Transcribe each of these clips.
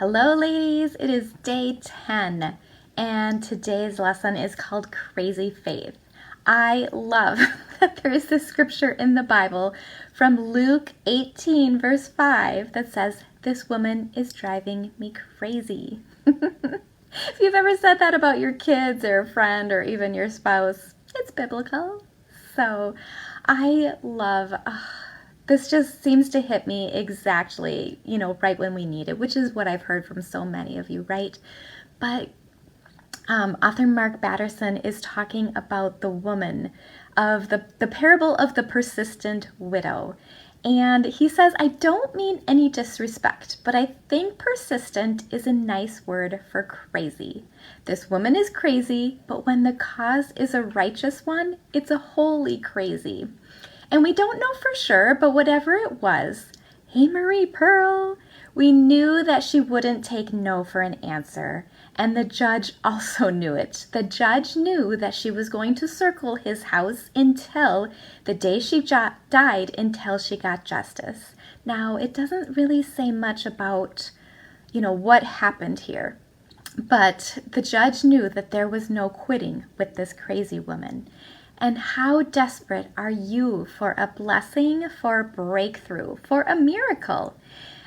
Hello, ladies. It is day 10, and today's lesson is called Crazy Faith. I love that there is this scripture in the Bible from Luke 18, verse 5, that says, "This woman is driving me crazy." If you've ever said that about your kids or a friend or even your spouse, it's biblical. So I love this just seems to hit me exactly, right when we need it, which is what I've heard from so many of you, right? But author Mark Batterson is talking about the woman of the parable of the persistent widow. And he says, I don't mean any disrespect, but I think persistent is a nice word for crazy. This woman is crazy, but when the cause is a righteous one, it's a holy crazy. And we don't know for sure, but whatever it was, hey Marie Pearl, we knew that she wouldn't take no for an answer. And the judge also knew it. The judge knew that she was going to circle his house until the day she died, until she got justice. Now, it doesn't really say much about, what happened here. But the judge knew that there was no quitting with this crazy woman. And how desperate are you for a blessing, for a breakthrough, for a miracle?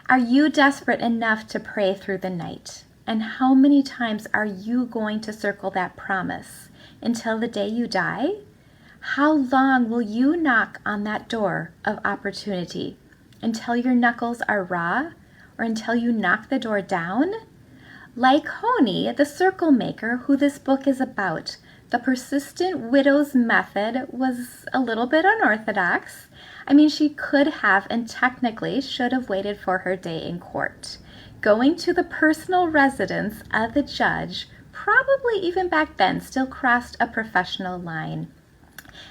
Are you desperate enough to pray through the night? And how many times are you going to circle that promise until the day you die? How long will you knock on that door of opportunity? Until your knuckles are raw? Or until you knock the door down? Like Honey, the circle maker, who this book is about, the persistent widow's method was a little bit unorthodox. I mean, she could have and technically should have waited for her day in court. Going to the personal residence of the judge, probably even back then, still crossed a professional line.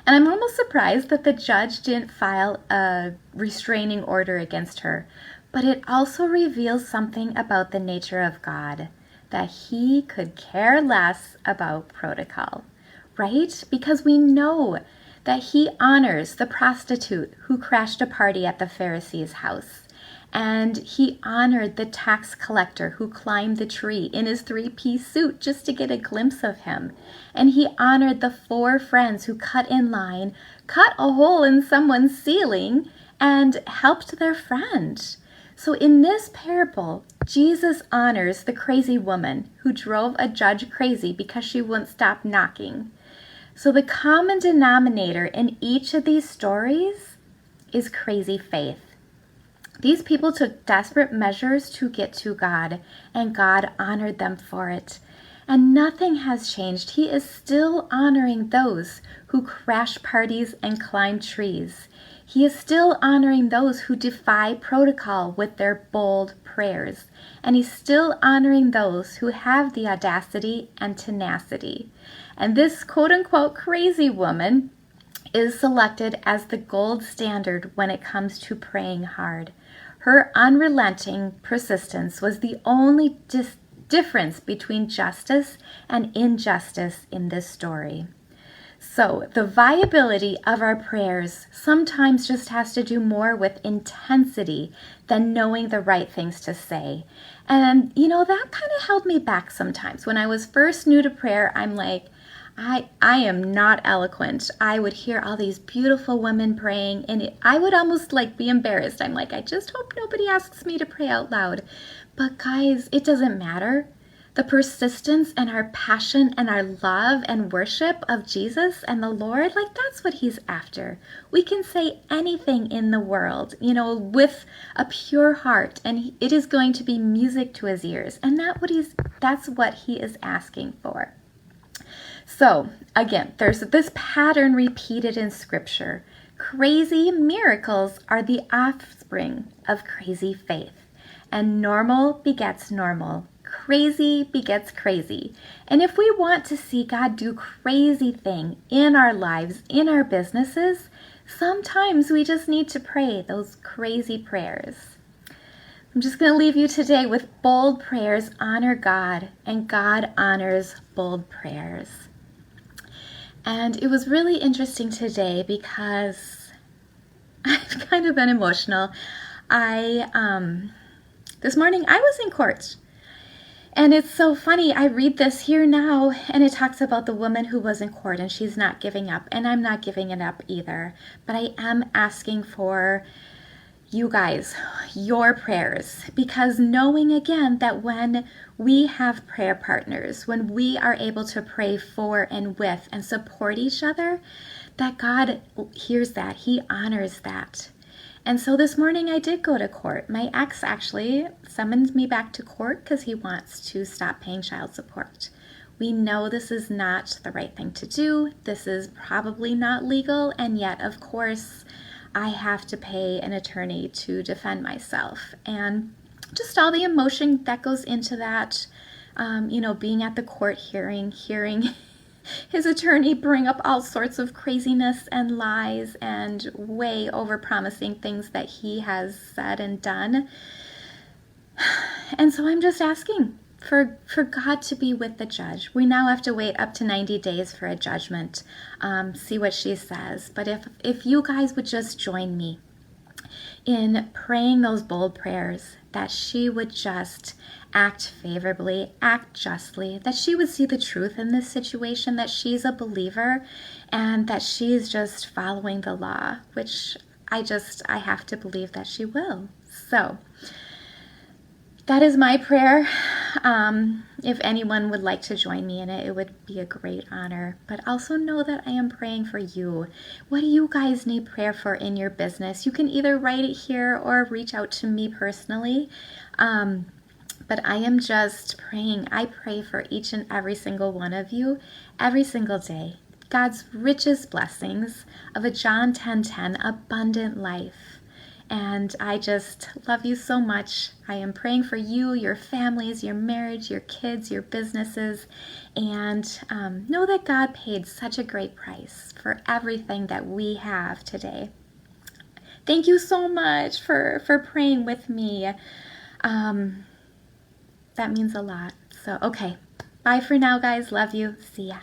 And I'm almost surprised that the judge didn't file a restraining order against her. But it also reveals something about the nature of God, that he could care less about protocol, right? Because we know that he honors the prostitute who crashed a party at the Pharisee's house. And he honored the tax collector who climbed the tree in his three-piece suit just to get a glimpse of him. And he honored the 4 friends who cut in line, cut a hole in someone's ceiling, and helped their friend. So in this parable, Jesus honors the crazy woman who drove a judge crazy because she wouldn't stop knocking. So the common denominator in each of these stories is crazy faith. These people took desperate measures to get to God, and God honored them for it. And nothing has changed. He is still honoring those who crash parties and climb trees. He is still honoring those who defy protocol with their bold prayers. And he's still honoring those who have the audacity and tenacity. And this quote-unquote crazy woman is selected as the gold standard when it comes to praying hard. Her unrelenting persistence was the only difference between justice and injustice in this story. So the viability of our prayers sometimes just has to do more with intensity than knowing the right things to say. And, that kind of held me back sometimes. When I was first new to prayer, I'm like, I am not eloquent. I would hear all these beautiful women praying, and I would almost be embarrassed. I'm like, I just hope nobody asks me to pray out loud. But guys, it doesn't matter. The persistence and our passion and our love and worship of Jesus and the Lord, that's what he's after. We can say anything in the world, with a pure heart, and it is going to be music to his ears. And that's what he is asking for. So, again, there's this pattern repeated in Scripture. Crazy miracles are the offspring of crazy faith. And normal begets normal. Crazy begets crazy. And if we want to see God do crazy things in our lives, in our businesses, sometimes we just need to pray those crazy prayers. I'm just going to leave you today with bold prayers honor God, and God honors bold prayers. And it was really interesting today because I've kind of been emotional. This morning I was in court And it's so funny. I read this here now, and it talks about the woman who was in court, and she's not giving up, and I'm not giving it up either. But I am asking for you guys, your prayers, because knowing again that when we have prayer partners, when we are able to pray for and with and support each other, that God hears that. He honors that. And so this morning I did go to court. My ex actually summoned me back to court because he wants to stop paying child support. We know this is not the right thing to do. This is probably not legal, and yet, of course, I have to pay an attorney to defend myself. And just all the emotion that goes into that, being at the court hearing his attorney bring up all sorts of craziness and lies and way over-promising things that he has said and done. And so I'm just asking for God to be with the judge. We now have to wait up to 90 days for a judgment, see what she says. But if you guys would just join me in praying those bold prayers, that she would just act favorably, act justly, that she would see the truth in this situation, that she's a believer, and that she's just following the law, which I have to believe that she will. So that is my prayer. If anyone would like to join me in it, it would be a great honor. But also know that I am praying for you. What do you guys need prayer for in your business? You can either write it here or reach out to me personally. But I am just praying. I pray for each and every single one of you every single day. God's richest blessings of a John 10:10 abundant life. And I just love you so much. I am praying for you, your families, your marriage, your kids, your businesses, and know that God paid such a great price for everything that we have today. Thank you so much for praying with me. That means a lot. So, okay. Bye for now, guys. Love you. See ya.